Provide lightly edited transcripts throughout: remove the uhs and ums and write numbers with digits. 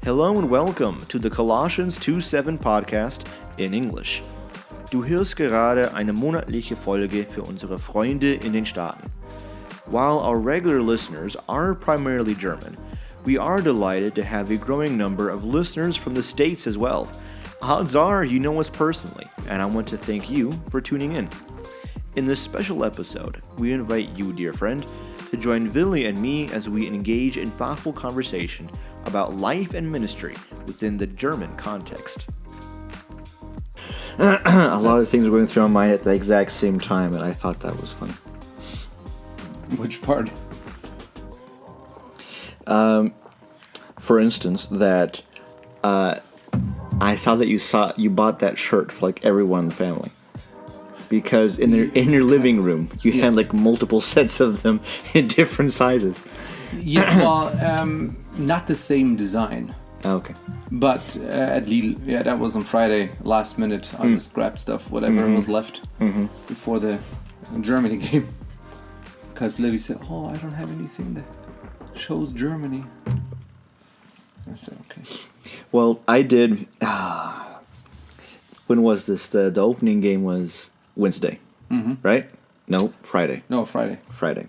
Hello and welcome to the Colossians 2:7 Podcast in English. Du hörst gerade eine monatliche Folge für unsere Freunde in den Staaten. While our regular listeners are primarily German, we are delighted to have a growing number of listeners from the States as well. Odds are you know us personally, and I want to thank you for tuning in. In this special episode, we invite you, dear friend, to join Willi and me as we engage in thoughtful conversation about life and ministry within the German context. A lot of things were going through my mind at the exact same time, and I thought that was funny. Which part? For instance, that I saw that you bought that shirt for like everyone in the family. Because in your living room, you had like multiple sets of them in different sizes. Yeah, well, not the same design. Oh, okay. But at Lidl, yeah, that was on Friday, last minute. I just grabbed stuff, whatever was left before the Germany game. Because Livy said, "Oh, I don't have anything that shows Germany." I said, "Okay." Well, I did. When was this? The opening game was Wednesday, right? No, Friday. No, Friday. Friday.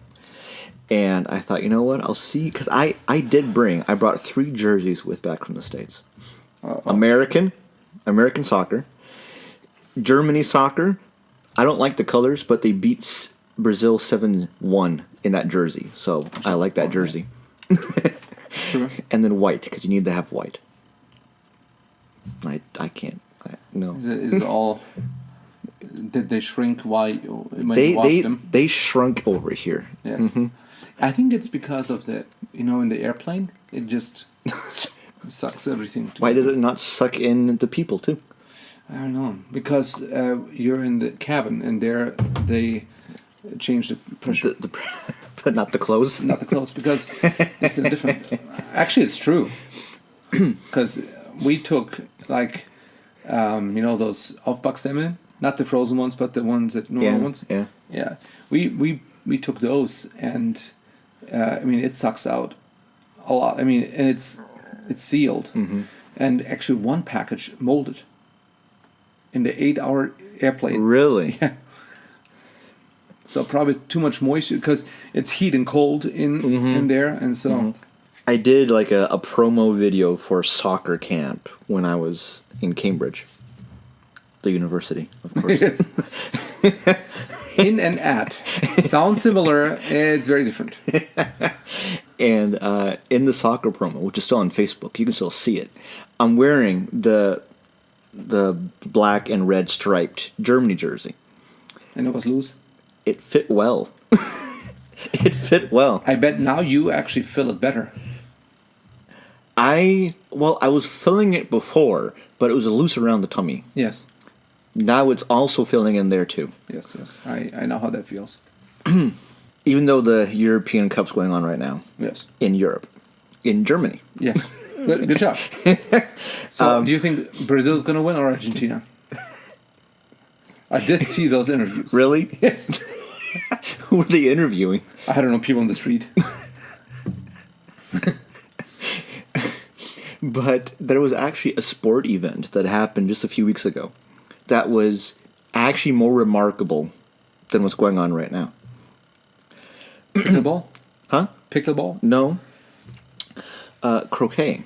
And I thought, you know what? I'll see. Because I brought 3 jerseys back from the States. American soccer. Germany soccer. I don't like the colors, but they beat Brazil 7-1 in that jersey. So I like that jersey. Sure. And then white, because you need to have white. I can't. No. Is it all... Did they shrink when you washed them? They shrunk over here. Yes. Mm-hmm. I think it's because of in the airplane, it just sucks everything. Why does it not suck in the people too? I don't know. Because you're in the cabin and they change the pressure. But not the clothes? Not the clothes, because it's a different... Actually, it's true. Because we took, those Aufbacksemmeln. Not the frozen ones, but the ones that normal ones. Yeah. Yeah. We took those, and it sucks out a lot. And it's sealed, and actually one package molded in the 8-hour airplane. Really? Yeah. So probably too much moisture because it's heat and cold in there, and so. I did like a promo video for soccer camp when I was in Cambridge. The university, of course. Yes. In and at. Sounds similar, it's very different. And in the soccer promo, which is still on Facebook, you can still see it. I'm wearing the black and red striped Germany jersey. And it was loose? It fit well. It fit well. I bet now you actually feel it better. I was filling it before, but it was loose around the tummy. Yes. Now it's also filling in there too. Yes. I know how that feels. Even though the European Cup's going on right now. Yes. In Europe. In Germany. Yeah. Good job. So, do you think Brazil's going to win or Argentina? I did see those interviews. Really? Yes. Who were they interviewing? I don't know, people on the street. But there was actually a sport event that happened just a few weeks ago that was actually more remarkable than what's going on right now. Pickleball? Huh? Pickleball? No. Croquet.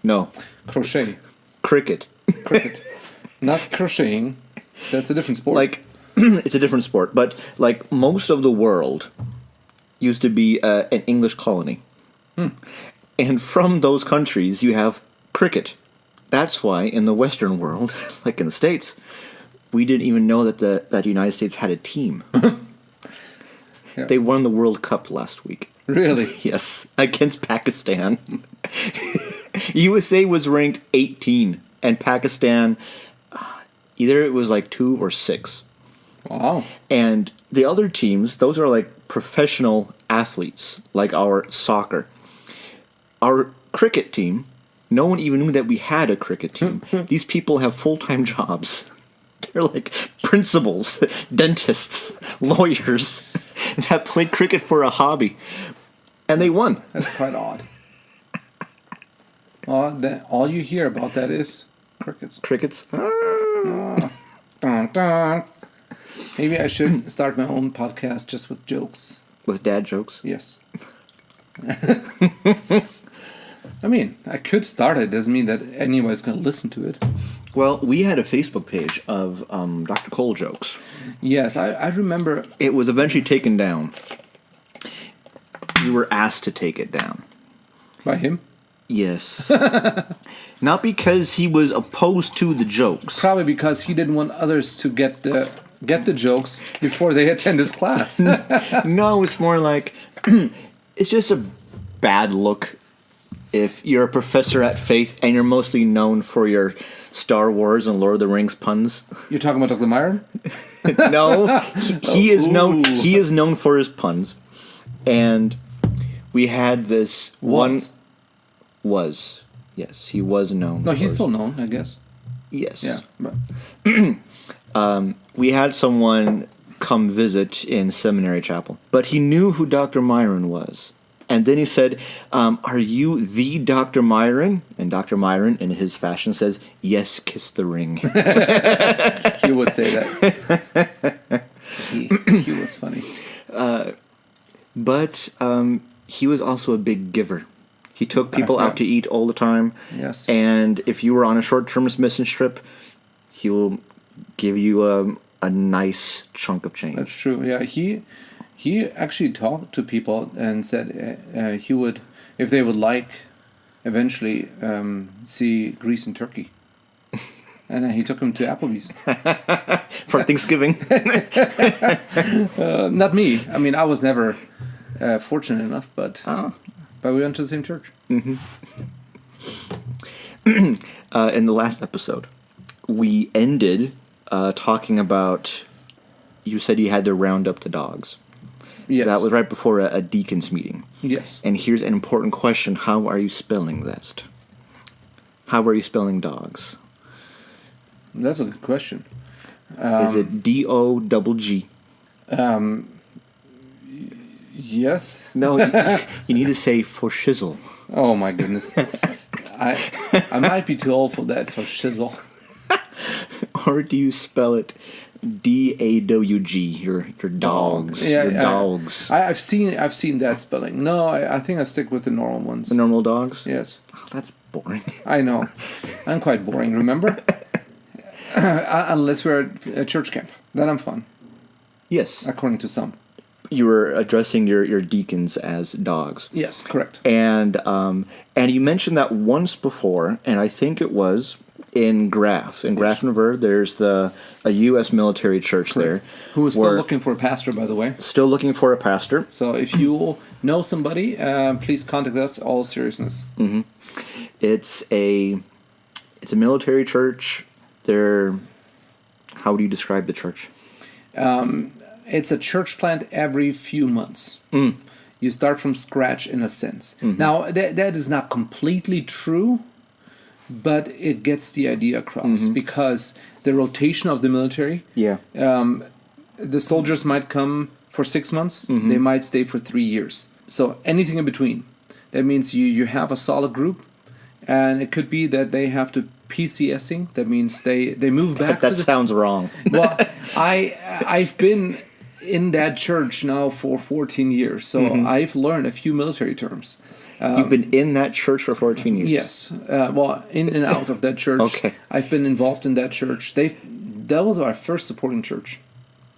No. Crochet. Cricket. Not crocheting. That's a different sport. It's a different sport, but most of the world used to be an English colony. And from those countries, you have cricket. That's why in the Western world, like in the States, we didn't even know that the United States had a team. Yeah. They won the World Cup last week. Really? Yes, against Pakistan. USA was ranked 18, and Pakistan, either it was 2 or 6. Wow. And the other teams, those are professional athletes, like our soccer. Our cricket team, no one even knew that we had a cricket team. These people have full-time jobs. They're principals, dentists, lawyers that play cricket for a hobby. And they won. That's quite odd. All you hear about that is crickets. Crickets. Dun, dun. Maybe I should start my own podcast just with jokes. With dad jokes? Yes. I mean, I could start it. Doesn't mean that anybody's going to listen to it. Well, we had a Facebook page of Dr. Cole jokes. Yes, I remember. It was eventually taken down. You were asked to take it down. By him? Yes. Not because he was opposed to the jokes. Probably because he didn't want others to get the jokes before they attend his class. No, it's more like it's just a bad look if you're a professor at Faith and you're mostly known for your Star Wars and Lord of the Rings puns. You're talking about Dr. Myron? No, he is known. He is known for his puns, and we had this Was yes, he was known. No, he's still known, I guess. Yes. Yeah. But we had someone come visit in seminary chapel, but he knew who Dr. Myron was. And then he said, are you the Dr. Myron? And Dr. Myron, in his fashion, says, yes, kiss the ring. He would say that. He was funny. But he was also a big giver. He took people out to eat all the time. Yes. And if you were on a short-term mission trip, he will give you a nice chunk of change. That's true. Yeah, he actually talked to people and said he would, if they would like, eventually see Greece and Turkey. And he took them to Applebee's. For Thanksgiving. Not me. I mean, I was never fortunate enough, but we went to the same church. Mm-hmm. In the last episode, we ended talking about, you said you had to round up the dogs. Yes. That was right before a deacons meeting. Yes. And here's an important question. How are you spelling that? How are you spelling dogs? That's a good question. Is it D-O-G-G? Yes. No, you need to say for shizzle. Oh my goodness. I might be too old for that, for shizzle. Or do you spell it D-A-W-G? Your dogs. Yeah, your dogs. I've seen that spelling. No, I think I stick with the normal ones. The normal dogs? Yes. Oh, that's boring. I know. I'm quite boring, remember? Unless we're at a church camp. Then I'm fun. Yes. According to some. You were addressing your deacons as dogs. Yes, correct. And you mentioned that once before, and I think it was in Graf. In Grafenberg, there's a U.S. military church there. Who is still looking for a pastor, by the way. Still looking for a pastor. So if you know somebody, please contact us, all seriousness. Mm-hmm. It's a military church. How do you describe the church? It's a church plant every few months. You start from scratch in a sense. Mm-hmm. Now, that is not completely true, but it gets the idea across because the rotation of the military, the soldiers might come for 6 months, they might stay for 3 years. So anything in between. That means you have a solid group, and it could be that they have to PCSing. That means they move back. That sounds wrong. Well, I've been in that church now for 14 years, so I've learned a few military terms. You've been in that church for 14 years? Yes. Well, in and out of that church. Okay. I've been involved in that church. That was our first supporting church.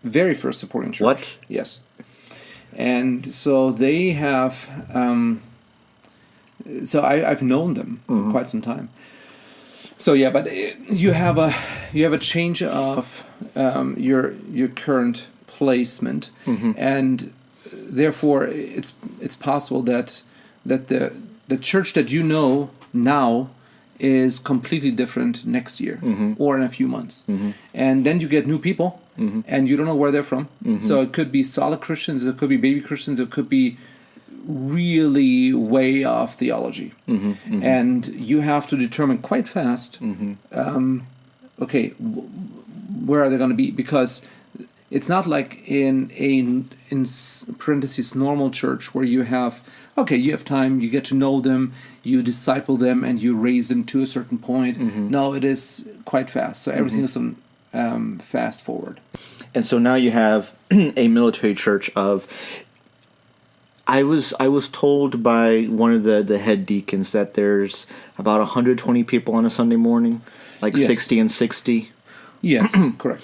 Very first supporting church. What? Yes. And so they have... so I've known them for quite some time. So yeah, but you have a change of your current placement, and therefore it's possible that the church that you know now is completely different next year or in a few months, and then you get new people, and you don't know where they're from. So it could be solid Christians, it could be baby Christians, it could be really way off theology, and you have to determine quite fast. Okay, where are they going to be? Because it's not like in parentheses normal church where you have time, you get to know them, you disciple them, and you raise them to a certain point. No, it is quite fast. So everything is fast forward. And so now you have a military church of. I was told by one of the head deacons that there's about 120 people on a Sunday morning, like Yes. 60 and 60. Yes, correct.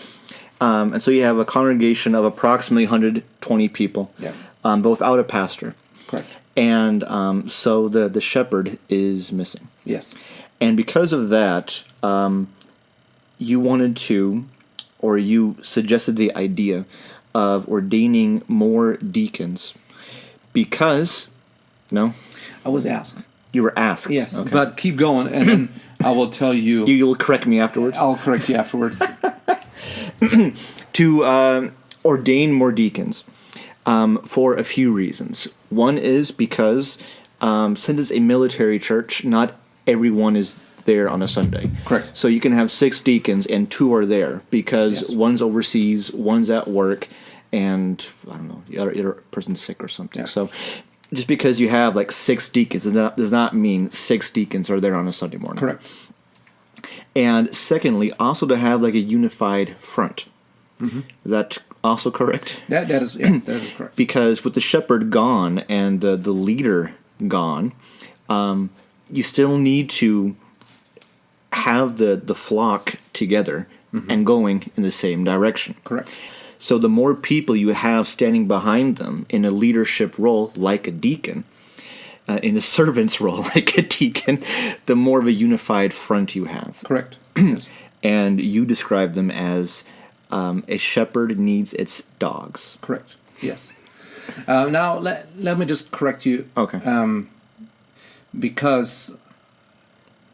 And so you have a congregation of approximately 120 people, Yeah. both without a pastor. Correct. And so the shepherd is missing. Yes. And because of that, you wanted to, or you suggested the idea of ordaining more deacons because, no? I was asked. You were asked. Yes, Okay. but keep going, and then I will tell you. You'll correct me afterwards? I'll correct you afterwards. To ordain more deacons for a few reasons. One is because since it's a military church, not everyone is there on a Sunday. Correct. So you can have 6 deacons and 2 are there because Yes. one's overseas, one's at work, and I don't know, the other person's sick or something. Yeah. So just because you have like 6 deacons does not mean 6 deacons are there on a Sunday morning. Correct. And secondly, also to have like a unified front. Is that also correct? That is correct. Because with the shepherd gone and the leader gone, you still need to have the flock together and going in the same direction. Correct. So the more people you have standing behind them in a leadership role, like a deacon, in a servant's role, like a deacon, the more of a unified front you have. Correct. Yes. And you describe them as a shepherd needs its dogs. Correct. Yes. Now let me just correct you. Okay. Because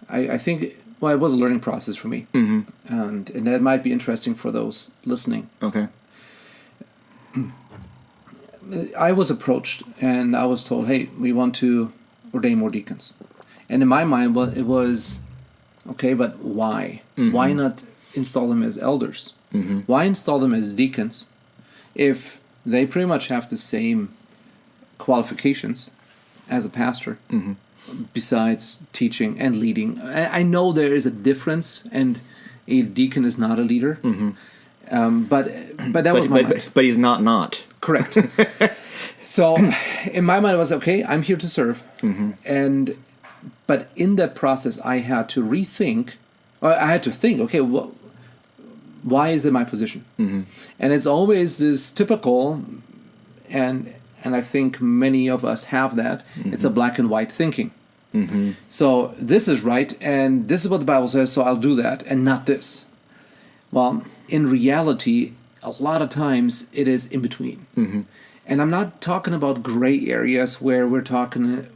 I think it was a learning process for me, and that might be interesting for those listening. Okay. I was approached and I was told, "Hey, we want to ordain more deacons," and in my mind, it was okay, but why? Why not install them as elders? Why install them as deacons if they pretty much have the same qualifications as a pastor, besides teaching and leading? I know there is a difference, and a deacon is not a leader, but that was my mind. But he's not. Correct. So in my mind, it was okay, I'm here to serve, but in that process, I had to rethink. I had to think, okay, why is it my position? And it's always this typical, and I think many of us have that. It's a black and white thinking. So this is right, and this is what the Bible says, so I'll do that, and not this. Well, in reality, a lot of times it is in between. And I'm not talking about gray areas where we're talking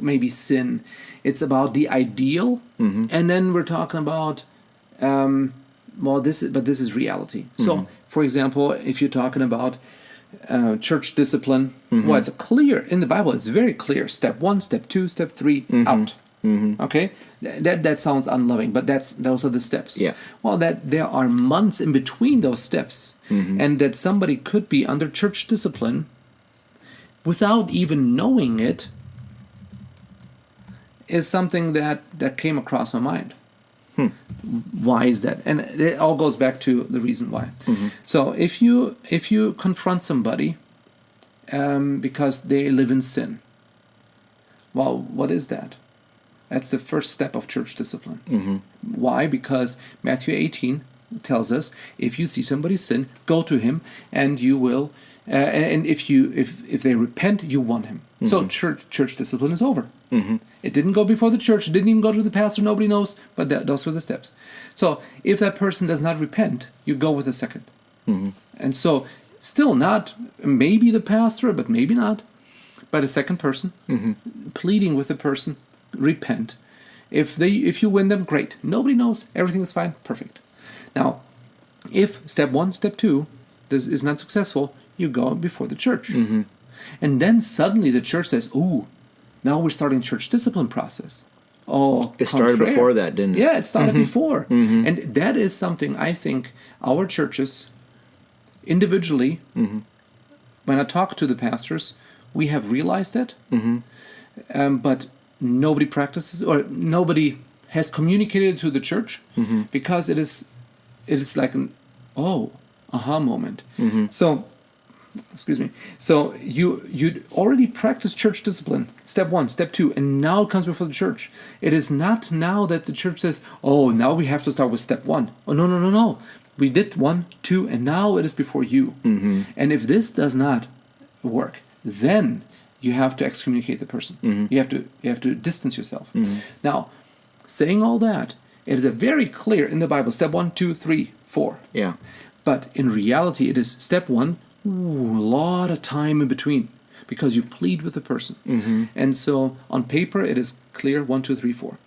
maybe sin. It's about the ideal, and then we're talking about this is reality. So, for example, if you're talking about church discipline, well, it's clear in the Bible. It's very clear. Step 1, step 2, step 3, out. Okay, that sounds unloving, but those are the steps. Yeah. Well, that there are months in between those steps, and that somebody could be under church discipline without even knowing it is something that came across my mind. Why is that? And it all goes back to the reason why. So if you confront somebody because they live in sin, well, what is that? That's the first step of church discipline. Why? Because Matthew 18 tells us, if you see somebody sin, go to him, and you will. And if they repent, you won him. So church discipline is over. It didn't go before the church. It didn't even go to the pastor. Nobody knows. But those were the steps. So if that person does not repent, you go with the second. And so still not maybe the pastor, but maybe not. But a second person pleading with the person, repent. If you win them, great. Nobody knows. Everything is fine. Perfect. Now, if step 1, step 2 is not successful, you go before the church. And then suddenly the church says, ooh, now we're starting church discipline process. Oh, it started before that, didn't it? Yeah, it started before. And that is something I think our churches individually, when I talk to the pastors, we have realized it, but nobody practices or nobody has communicated to the church because it is like an aha moment. So, excuse me. So you already practice church discipline. Step 1, step 2, and now it comes before the church. It is not now that the church says, "Oh, now we have to start with step 1." Oh, no. We did 1, 2, and now it is before you. And if this does not work, then you have to excommunicate the person. You have to distance yourself. Now, saying all that, it is a very clear in the Bible, step 1, 2, 3, 4. Yeah. But in reality, it is step 1, a lot of time in between because you plead with the person. And so on paper, it is clear 1, 2, 3, 4.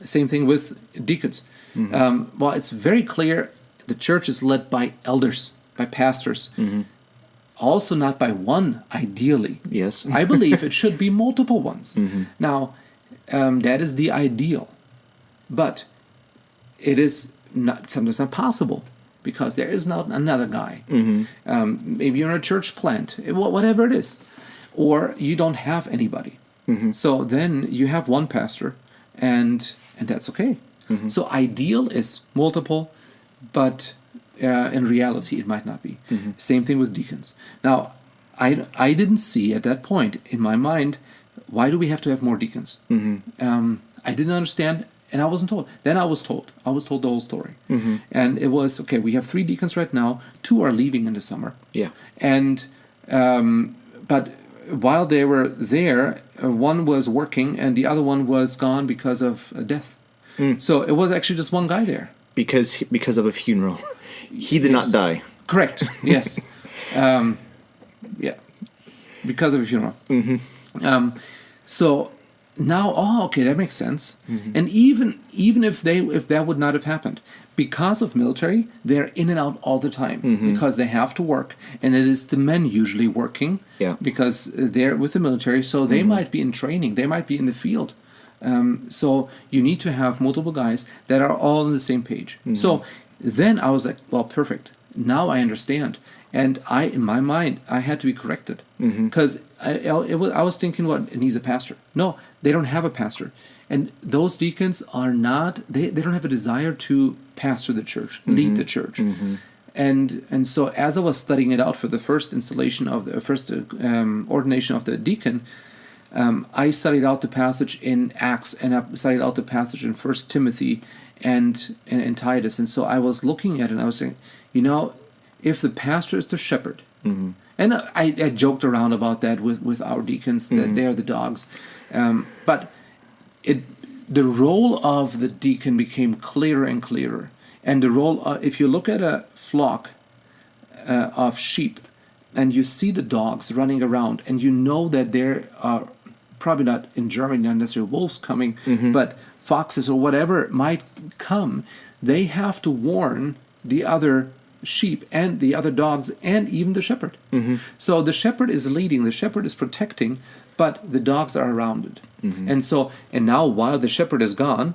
Same thing with deacons. Well, it's very clear the church is led by elders, by pastors. Also not by one, ideally. Yes. I believe it should be multiple ones. Now, that is the ideal. But it is not sometimes not possible because there is not another guy. Maybe you're in a church plant, whatever it is. Or you don't have anybody. So then you have one pastor and that's okay. So ideal is multiple, but in reality it might not be. Same thing with deacons. Now, I didn't see at that point in my mind, why do we have to have more deacons? I didn't understand, and I wasn't told. Then I was told. I was told the whole story. And it was, okay, we have 3 deacons right now. 2 are leaving in the summer. Yeah. And, but while they were there, one was working and the other one was gone because of death. So it was actually just one guy there. Because of a funeral. He did not die. Correct. Yes. Yeah. Because of a funeral. So now, okay, that makes sense. And even if that would not have happened, because of military, they're in and out all the time because they have to work, and it is the men usually working because they're with the military, so they might be in training, they might be in the field. So you need to have multiple guys that are all on the same page. So then I was like, well, perfect. Now I understand. And in my mind, I had to be corrected because I was thinking, what, it needs a pastor. No, they don't have a pastor. And those deacons are not, they don't have a desire to pastor the church, lead the church. And so as I was studying it out for the first installation of the first ordination of the deacon, I studied out the passage in Acts, and I studied out the passage in 1 Timothy and Titus. And so I was looking at it and I was saying, if the pastor is the shepherd, and I joked around about that with our deacons, that they're the dogs, but the role of the deacon became clearer and clearer. And the role, if you look at a flock of sheep, and you see the dogs running around, and you know that there are probably not in Germany, not necessarily wolves coming, but foxes or whatever might come, they have to warn the other sheep and the other dogs and even the shepherd. So the shepherd is leading, the shepherd is protecting, but the dogs are around it. And now while the shepherd is gone,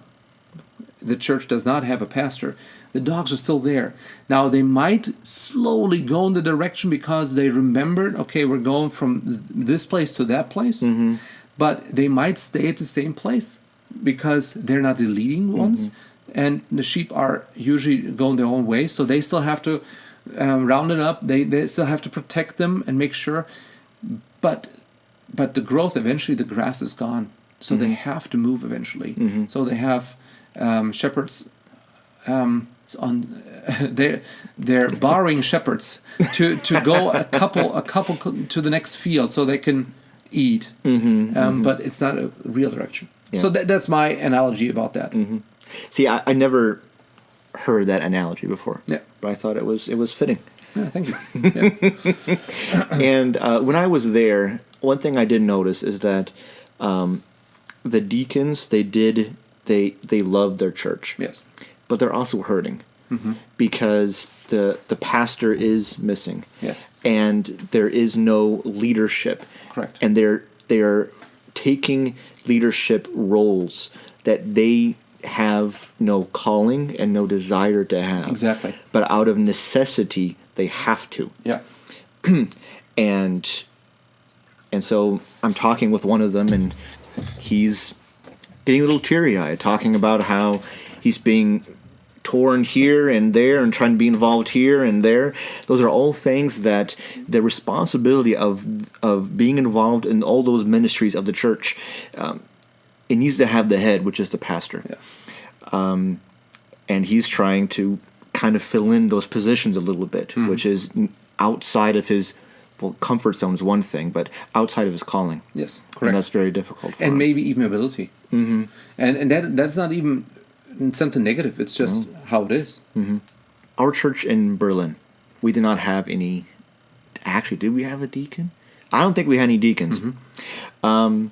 the church does not have a pastor, the dogs are still there. Now they might slowly go in the direction because they remembered, okay, we're going from this place to that place, but they might stay at the same place because they're not the leading ones. And the sheep are usually going their own way, so they still have to round it up. They still have to protect them and make sure. But the growth, eventually the grass is gone, so they have to move eventually. So they have shepherds on they're borrowing shepherds to go a couple to the next field so they can eat. But it's not a real direction. So that's my analogy about that. See, I never heard that analogy before. Yeah. But I thought it was fitting. Yeah, thank you. And when I was there, one thing I did notice is that the deacons, they loved their church. Yes. But they're also hurting because the pastor is missing. Yes. And there is no leadership. Correct. And they're taking leadership roles that they have no calling and no desire to have. Exactly. But out of necessity, They have to. Yeah. And so I'm talking with one of them, and he's getting a little teary-eyed, talking about how he's being torn here and there and trying to be involved here and there. Those are all things that the responsibility of being involved in all those ministries of the church, it needs to have the head, which is the pastor. Yeah. And he's trying to kind of fill in those positions a little bit, which is outside of his comfort zone is one thing, but outside of his calling. Yes, correct. And that's very difficult for him. Maybe even ability. Mm-hmm. And that's not even something negative. It's just how it is. Mm-hmm. Our church in Berlin, we did not have any. Actually, did we have a deacon? I don't think we had any deacons. And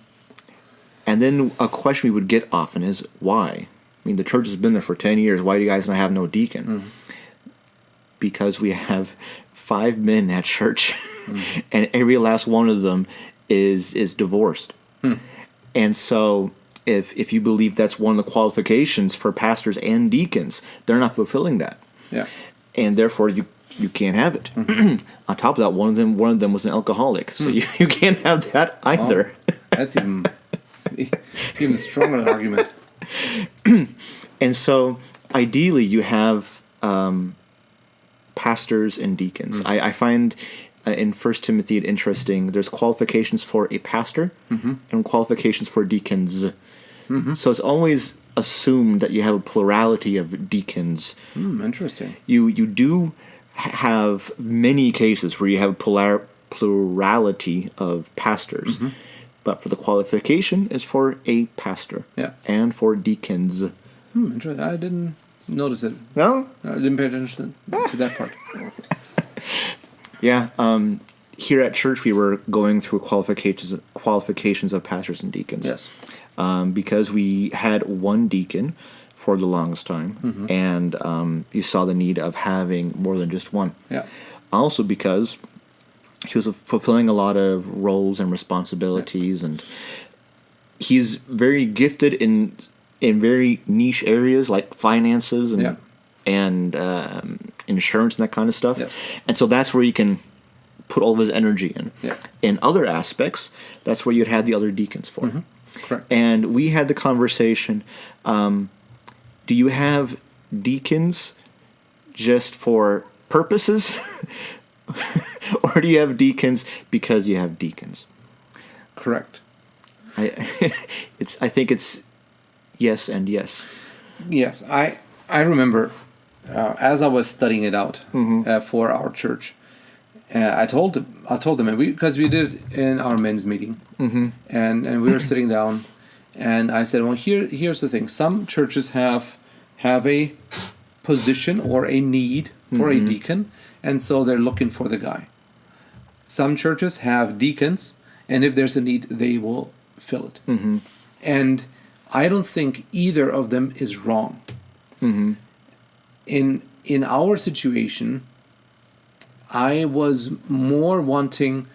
then a question we would get often is, why? I mean, the church has been there for 10 years. Why do you guys not have no deacon? Because we have 5 men at church, and every last one of them is divorced. And so if you believe that's one of the qualifications for pastors and deacons, they're not fulfilling that. Yeah. And therefore you can't have it. On top of that, one of them was an alcoholic, so you can't have that either. Oh, that's even stronger argument. And so ideally you have pastors and deacons. I find in 1 Timothy it interesting. There's qualifications for a pastor and qualifications for deacons. So it's always assumed that you have a plurality of deacons. Interesting. You do have many cases where you have plurality of pastors, but for the qualification is for a pastor and for deacons. Interesting. I didn't notice it. No? I didn't pay attention to that part. Yeah. Here at church, we were going through qualifications of pastors and deacons. Yes. Because we had one deacon for the longest time, and you saw the need of having more than just one. Yeah. Also because he was fulfilling a lot of roles and responsibilities, and he's very gifted in very niche areas like finances and insurance and that kind of stuff. Yes. And so that's where you can put all of his energy in. Yeah. In other aspects, that's where you'd have the other deacons for. Correct. And we had the conversation, do you have deacons just for purposes? Or do you have deacons because you have deacons? Correct. I think it's yes and yes. Yes, I remember as I was studying it out for our church. I told them because we did it in our men's meeting, and we were sitting down, and I said, well, here's the thing: some churches have a position or a need for a deacon, and so they're looking for the guy. Some churches have deacons, and if there's a need, they will fill it. And I don't think either of them is wrong. In our situation, I was more wanting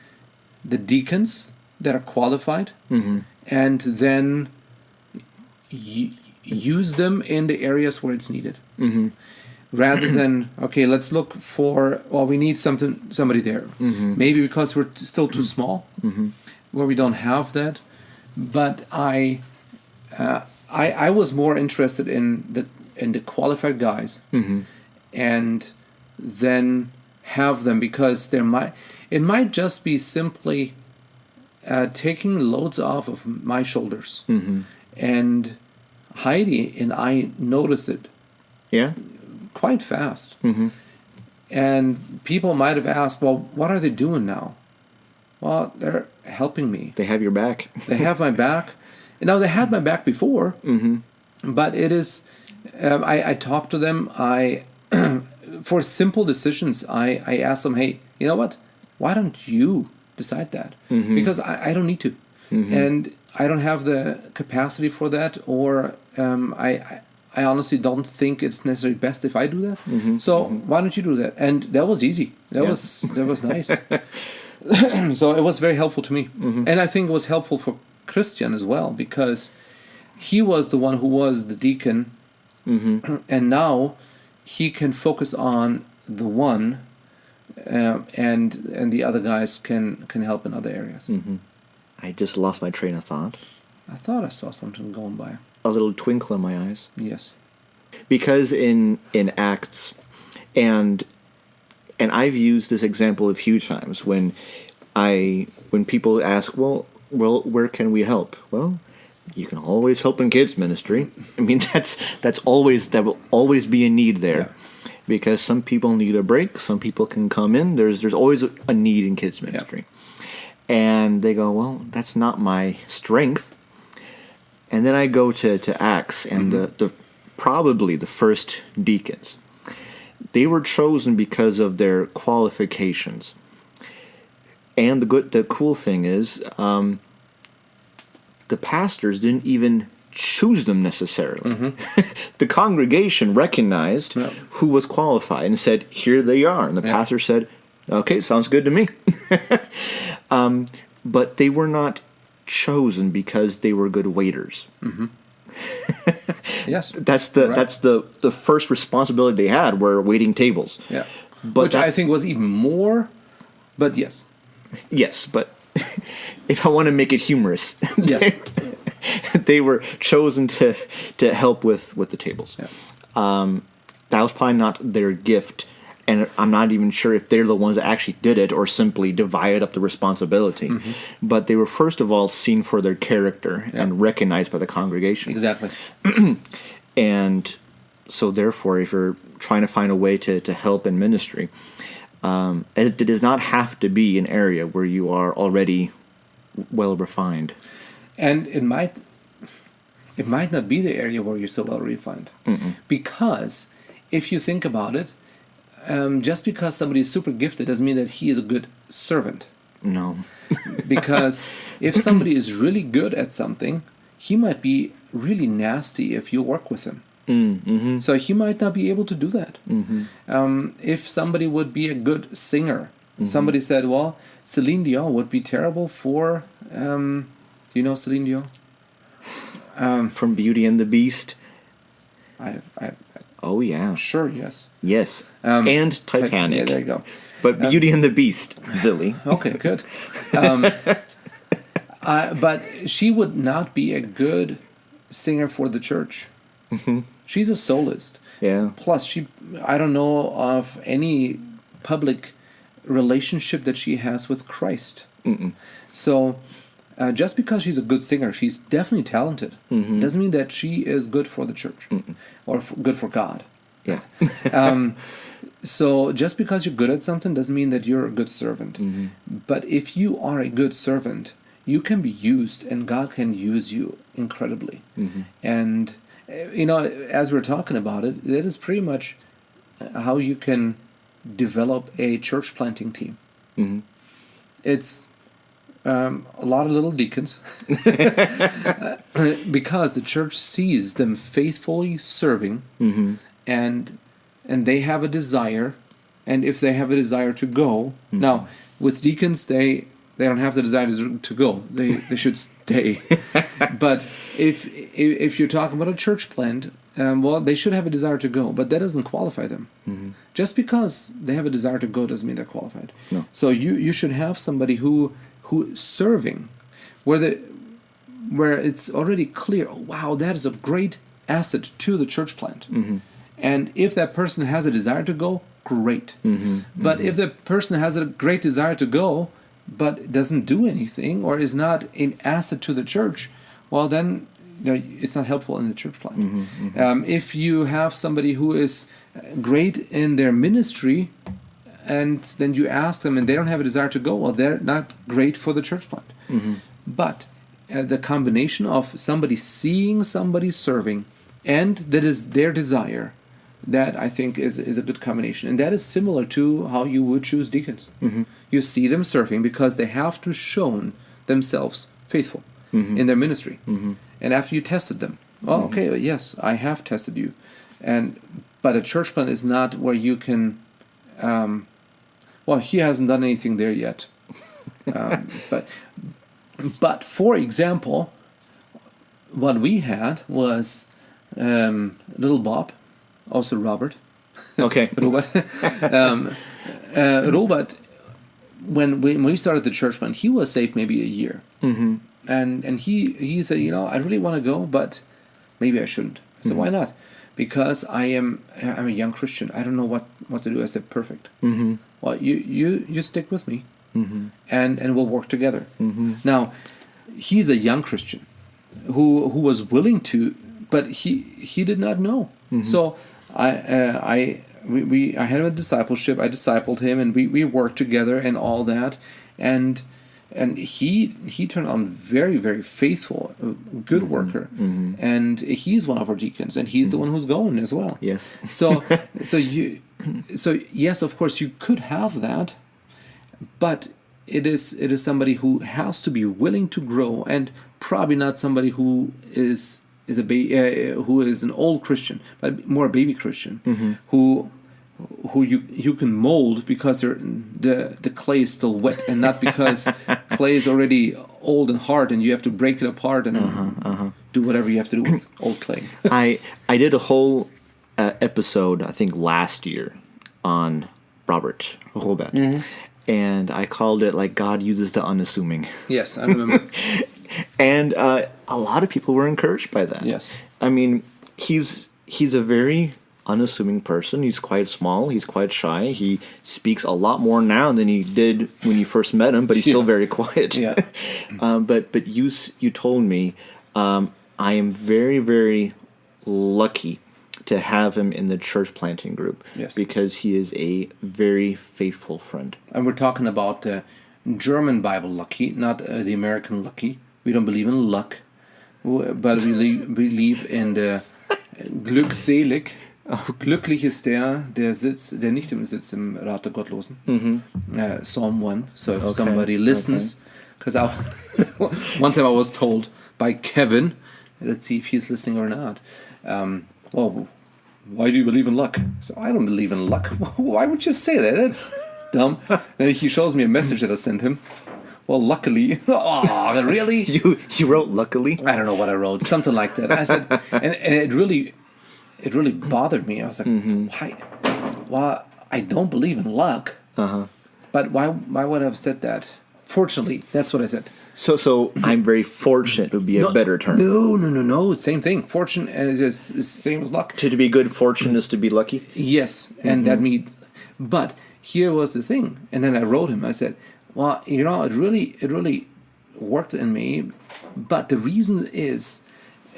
the deacons that are qualified, and then use them in the areas where it's needed. Rather than, okay, let's look for, well, we need somebody there. Maybe because we're still too small, where we don't have that. But I was more interested in the qualified guys, and then have them, because it might just be simply taking loads off of my shoulders. And Heidi and I noticed it quite fast. And people might have asked, well, what are they doing now? Well, they're helping me. They have your back. They have my back. Now, they had my back before, but it is, I talk to them. For simple decisions, I ask them, hey, you know what? Why don't you decide that? Because I don't need to. And I don't have the capacity for that, or I honestly don't think it's necessarily best if I do that. So why don't you do that? And that was easy. That was nice. So it was very helpful to me. And I think it was helpful for Christian as well, because he was the one who was the deacon, and now he can focus on the one and the other guys can help in other areas. Mm-hmm. I just lost my train of thought. I thought I saw something going by. A little twinkle in my eyes. Yes. Because in Acts, and I've used this example a few times when people ask, well, where can we help? Well, you can always help in kids ministry. I mean, that will always be a need there. Yeah. Because some people need a break, some people can come in. There's always a need in kids ministry. Yeah. And they go, well, that's not my strength. And then I go to Acts, and the probably the first deacons. They were chosen because of their qualifications. And the cool thing is, the pastors didn't even choose them necessarily. Mm-hmm. The congregation recognized who was qualified and said, here they are. And the pastor said, okay, sounds good to me. But they were not chosen because they were good waiters. Mm-hmm. Yes, that's the first responsibility they had, were waiting tables. Yeah, which I think was even more. But yes, but if I want to make it humorous, yes, they were chosen to help with the tables. Yeah. That was probably not their gift. And I'm not even sure if they're the ones that actually did it or simply divided up the responsibility. Mm-hmm. But they were first of all seen for their character and recognized by the congregation. Exactly. And so therefore, if you're trying to find a way to help in ministry, it does not have to be an area where you are already well refined. And it might not be the area where you're so well refined. Mm-mm. Because if you think about it, just because somebody is super gifted doesn't mean that he is a good servant. No. Because if somebody is really good at something, he might be really nasty if you work with him. Mm-hmm. So he might not be able to do that. Mm-hmm. If somebody would be a good singer, somebody said, well, Celine Dion would be terrible for... do you know Celine Dion? From Beauty and the Beast? Oh, yeah. Sure, yes. Yes. And Titanic. Yeah, there you go. But Beauty and the Beast, Willi. Okay, good. But she would not be a good singer for the church. Mm-hmm. She's a soloist. Yeah. Plus, I don't know of any public relationship that she has with Christ. Mm-mm. So... just because she's a good singer, she's definitely talented. Mm-hmm. Doesn't mean that she is good for the church or good for God. Yeah. So just because you're good at something doesn't mean that you're a good servant. Mm-hmm. But if you are a good servant, you can be used, and God can use you incredibly. Mm-hmm. And as we're talking about it, that is pretty much how you can develop a church planting team. Mm-hmm. It's a lot of little deacons because the church sees them faithfully serving, and they have a desire, and if they have a desire to go, now with deacons they don't have the desire to go, they should stay. But if you're talking about a church plant, well, they should have a desire to go, but that doesn't qualify them. Mm-hmm. Just because they have a desire to go doesn't mean they're qualified. No. So you should have somebody who serving, where it's already clear, oh, wow, that is a great asset to the church plant. Mm-hmm. And if that person has a desire to go, great. Mm-hmm. But if the person has a great desire to go, but doesn't do anything or is not an asset to the church, well, then it's not helpful in the church plant. Mm-hmm. Mm-hmm. If you have somebody who is great in their ministry, and then you ask them and they don't have a desire to go, well, they're not great for the church plant. Mm-hmm. But the combination of somebody seeing somebody serving and that is their desire, that I think is a good combination. And that is similar to how you would choose deacons. Mm-hmm. You see them serving because they have to show themselves faithful in their ministry. Mm-hmm. And after you tested them, well, okay, yes, I have tested you. But a church plant is not where you can... well, he hasn't done anything there yet. But for example, what we had was little Bob, also Robert. Okay. Robert. Robert, when we started the church, man, he was saved maybe a year. Mm-hmm. And he said, I really want to go, but maybe I shouldn't. I said, why not? Because I'm a young Christian. I don't know what to do. I said, perfect. Mm-hmm. Well, you stick with me, mm-hmm. and we'll work together. Mm-hmm. Now, he's a young Christian who was willing to, but he did not know. Mm-hmm. So I had him in discipleship. I discipled him, and we worked together and all that, and he turned out very, very faithful, good worker, and he's one of our deacons, and he's the one who's going as well. Yes. So yes, of course you could have that, but it is somebody who has to be willing to grow, and probably not somebody who is who is an old Christian, but more a baby Christian, who you can mold because the clay is still wet, and not because clay is already old and hard and you have to break it apart and do whatever you have to do with old clay. I did a whole episode, I think last year, on Robert, and I called it like God uses the unassuming. Yes, I remember. And a lot of people were encouraged by that. Yes. I mean, he's a very unassuming person. He's quite small. He's quite shy. He speaks a lot more now than he did when you first met him, but he's still very quiet. Yeah. But you told me I am very, very lucky to have him in the church planting group. Yes. Because he is a very faithful friend. And we're talking about the German Bible lucky, not the American lucky. We don't believe in luck, but we believe in the glückselig. Glücklich ist der nicht sitzt im Rat der Gottlosen. Psalm 1. So if somebody listens, because one time I was told by Kevin, let's see if he's listening or not. Well, why do you believe in luck? So I don't believe in luck. Why would you say that? That's dumb. Then he shows me a message that I sent him. Well, luckily. Oh, really? You wrote luckily? I don't know what I wrote. Something like that. I said, and it really bothered me. I was like, why? Well, I don't believe in luck. But why would I have said that? Fortunately, that's what I said. So I'm very fortunate would be a better term. No. Same thing. Fortune is the same as luck. To be good fortune is to be lucky? Yes, and that means. But here was the thing. And then I wrote him. I said, well, it really worked in me. But the reason is,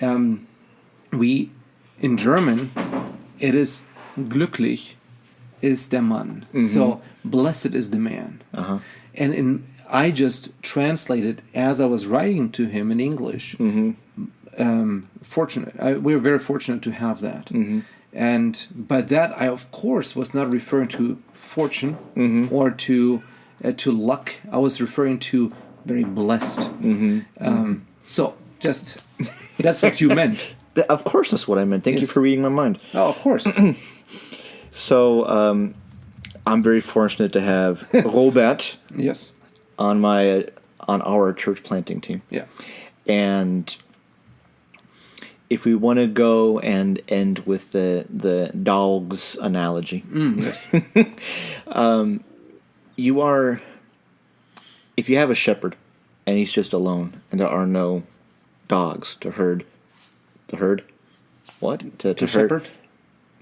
in German, it is glücklich is der Mann. So blessed is the man. And I just translated as I was writing to him in English. Fortunate. We're very fortunate to have that. And by that, I of course was not referring to fortune or to luck. I was referring to very blessed. So just that's what you meant. Of course, that's what I meant. Thank you for reading my mind. Oh, of course. So, I'm very fortunate to have Robert. Yes. On our church planting team. Yeah. And if we want to go and end with the Dawgs analogy, yes. if you have a shepherd and he's just alone and there are no dogs to herd. To herd? What? To herd? Shepherd?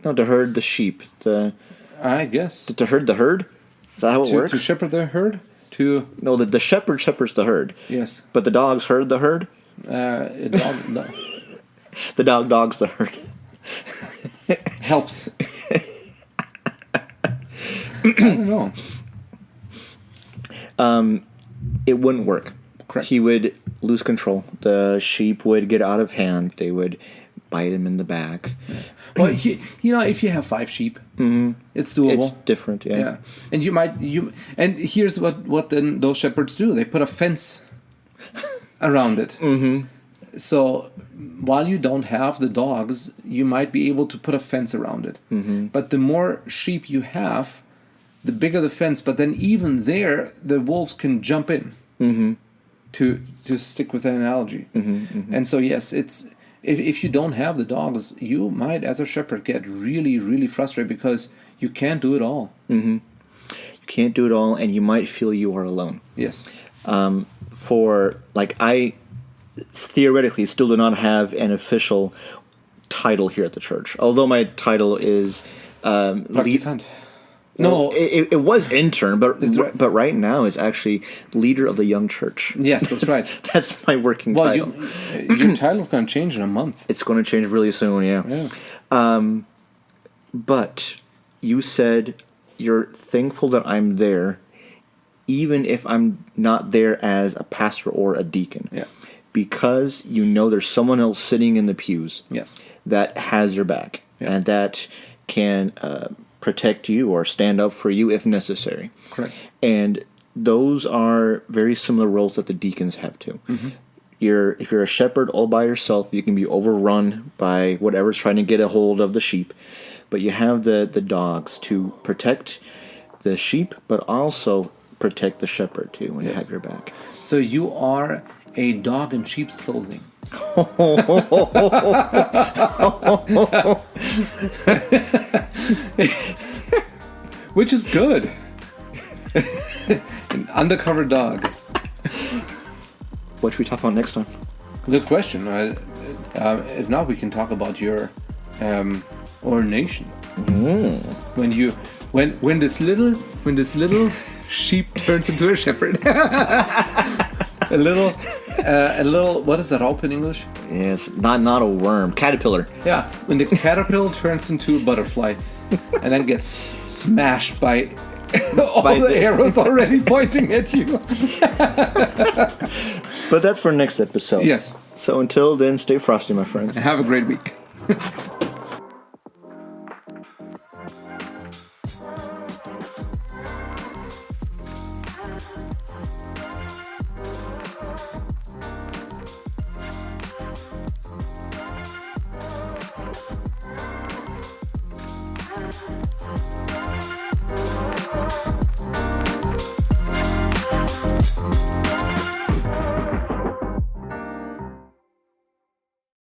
No, to herd the sheep. I guess. To herd the herd? Is that how it works? To shepherd the herd? No, the shepherd shepherds the herd. Yes. But the dogs herd the herd? No. The dog dogs the herd. Helps. I don't know. It wouldn't work. Correct. He would lose control. The sheep would get out of hand. They would bite him in the back. Well, if you have 5 sheep, it's doable. It's different, yeah. And and here's what then those shepherds do. They put a fence around it. So while you don't have the dogs, you might be able to put a fence around it. But the more sheep you have, the bigger the fence. But then even there, the wolves can jump in. To stick with that analogy. And so yes, it's if you don't have the dogs, you might as a shepherd get really, really frustrated because you can't do it all. You can't do it all, and you might feel you are alone. Yes. I theoretically still do not have an official title here at the church, although my title is Praktikant. No, it was intern, but right. but right now it's actually leader of the young church. Yes, that's right. That's my working title. Your title's going to change in a month. It's going to change really soon, yeah. But you said you're thankful that I'm there, even if I'm not there as a pastor or a deacon. Yeah. Because you know there's someone else sitting in the pews. Yes. That has your back. Yeah. And that can protect you or stand up for you if necessary. Correct. And those are very similar roles that the deacons have too. Mm-hmm. If you're a shepherd all by yourself, you can be overrun by whatever's trying to get a hold of the sheep. But you have the dogs to protect the sheep, but also protect the shepherd too when you have your back. So you are a dog in sheep's clothing. Which is good. An undercover dog. What should we talk about next time? Good question. If not, we can talk about your ordination. When this little sheep turns into a shepherd. a little. What is a Raupe in English? Yes, not a worm, caterpillar. Yeah, when the caterpillar turns into a butterfly, and then gets smashed by all the arrows already pointing at you. But that's for next episode. Yes. So until then, stay frosty, my friends. Have a great week.